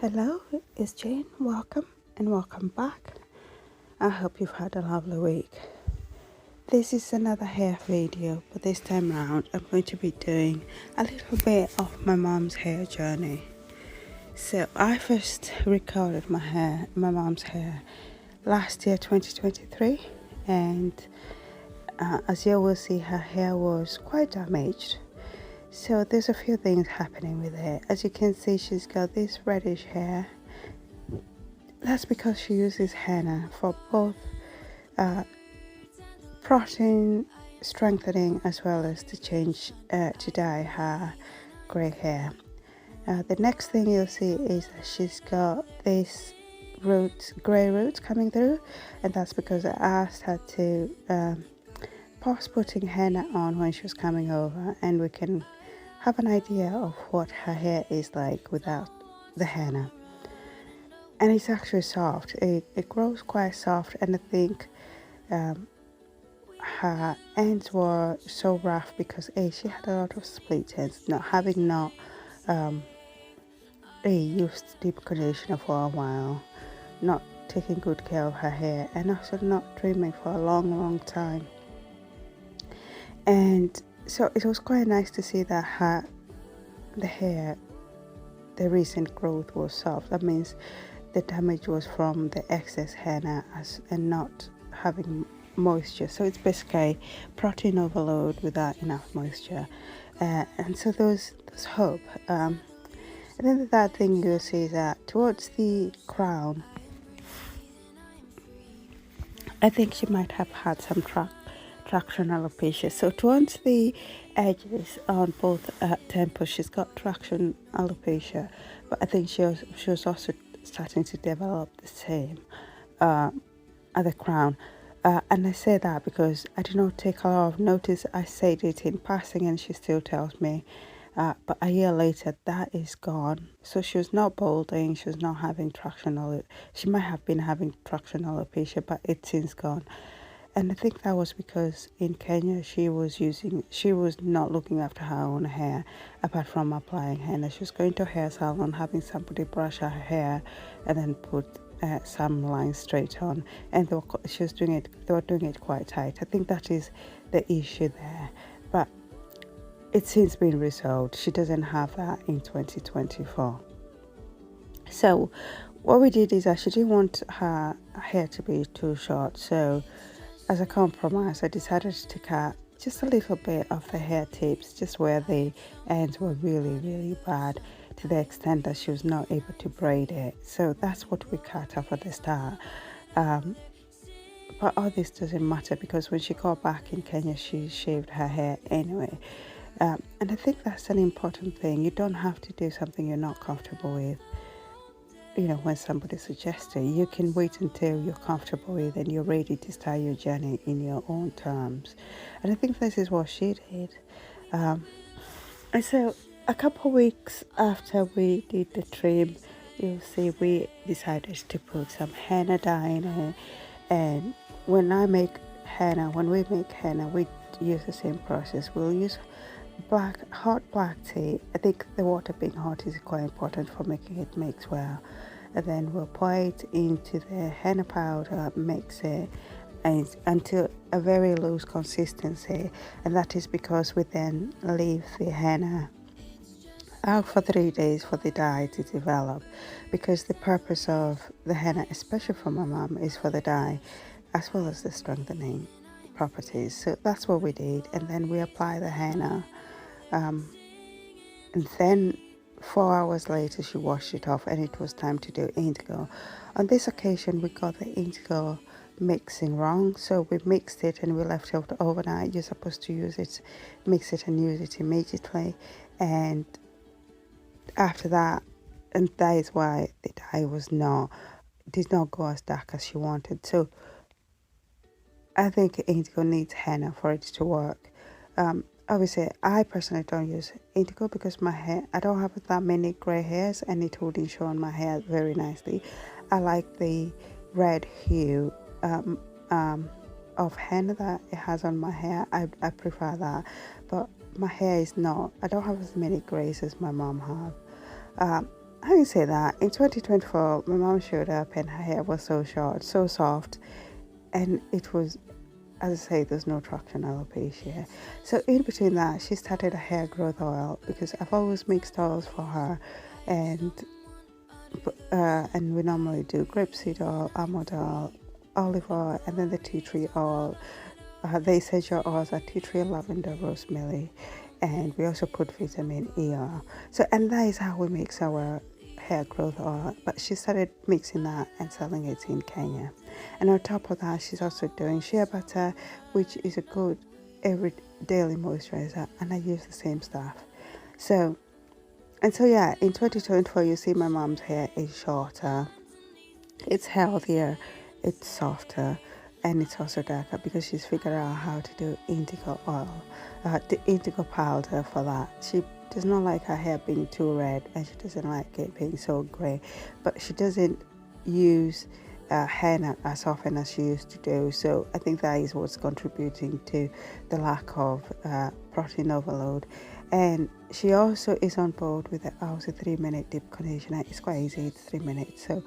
Hello, it's Jane. Welcome and welcome back. I hope you've had a lovely week. This is another hair video, but this time around I'm going to be doing a little bit of my mom's hair journey. So I first recorded my mom's hair last year 2023, and as you will see, her hair was quite damaged. So there's a few things happening with it. As you can see, she's got this reddish hair. That's because she uses henna for both protein strengthening as well as to dye her grey hair. The next thing you'll see is that she's got this grey roots coming through, and that's because I asked her to pause putting henna on when she was coming over, and we can have an idea of what her hair is like without the henna. And it's actually soft. It grows quite soft, and I think her ends were so rough because she had a lot of split ends, not used deep conditioner for a while, not taking good care of her hair, and also not trimming for a long time. And so it was quite nice to see that the recent growth was soft. That means the damage was from the excess henna and not having moisture. So it's basically protein overload without enough moisture. And so there's hope. And then the third thing you'll see is that towards the crown, I think she might have had some traction alopecia. So towards the edges on both temples, she's got traction alopecia, but I think she was also starting to develop the same at the crown. And I say that because I did not take a lot of notice. I said it in passing and she still tells me. But a year later, that is gone. So she was not balding, she was not having she might have been having traction alopecia, but it's since gone. And I think that was because in Kenya she was not looking after her own hair apart from applying henna. She was going to a hair salon, having somebody brush her hair and then put some lines straight on, and they were doing it quite tight. I think that is the issue there, but it's since been resolved. She doesn't have that in 2024. So what we did is that she didn't want her hair to be too short, so as a compromise, I decided to cut just a little bit of the hair tips, just where the ends were really bad, to the extent that she was not able to braid it. So that's what we cut off at the start. But all this doesn't matter because when she got back in Kenya, she shaved her hair anyway. And I think that's an important thing. You don't have to do something you're not comfortable with. When somebody suggests it, you can wait until you're comfortable with and you're ready to start your journey in your own terms. And I think this is what she did. And so a couple of weeks after we did the trim, you'll see we decided to put some henna dye in it. And when we make henna, we use the same process. We'll use hot black tea. I think the water being hot is quite important for making it mix well. And then we'll pour it into the henna powder, mix it until a very loose consistency, and that is because we then leave the henna out for 3 days for the dye to develop, because the purpose of the henna, especially for my mom, is for the dye as well as the strengthening properties. So that's what we did, and then we apply the henna. And then 4 hours later she washed it off and it was time to do indigo. On this occasion we got the indigo mixing wrong, so we mixed it and we left it overnight. You're supposed to mix it and use it immediately, and after that, and that is why the dye did not go as dark as she wanted. So I think indigo needs henna for it to work. Obviously, I personally don't use indigo because I don't have that many grey hairs and it wouldn't show on my hair very nicely. I like the red hue of henna that it has on my hair. I prefer that, but my hair is not, I don't have as many greys as my mom have. Having said that, in 2024, my mom showed up and her hair was so short, so soft, and it was, as I say, there's no traction alopecia. So in between that, she started a hair growth oil because I've always mixed oils for her, and we normally do grapeseed oil, almond oil, olive oil, and then the tea tree oil. The essential oils are tea tree, lavender, rosemary, and we also put vitamin E oil. So, and that is how we mix our hair growth oil. But she started mixing that and selling it in Kenya. And on top of that, she's also doing shea butter, which is a good every daily moisturizer, and I use the same stuff. So, yeah, in 2024, you see my mom's hair is shorter, it's healthier, it's softer, and it's also darker because she's figured out how to do indigo oil, the indigo powder for that. She does not like her hair being too red, and she doesn't like it being so grey, but she doesn't use henna as often as she used to do. So I think that is what's contributing to the lack of protein overload. And she also is on board with the 3-minute deep conditioner. It's quite easy, it's 3 minutes. So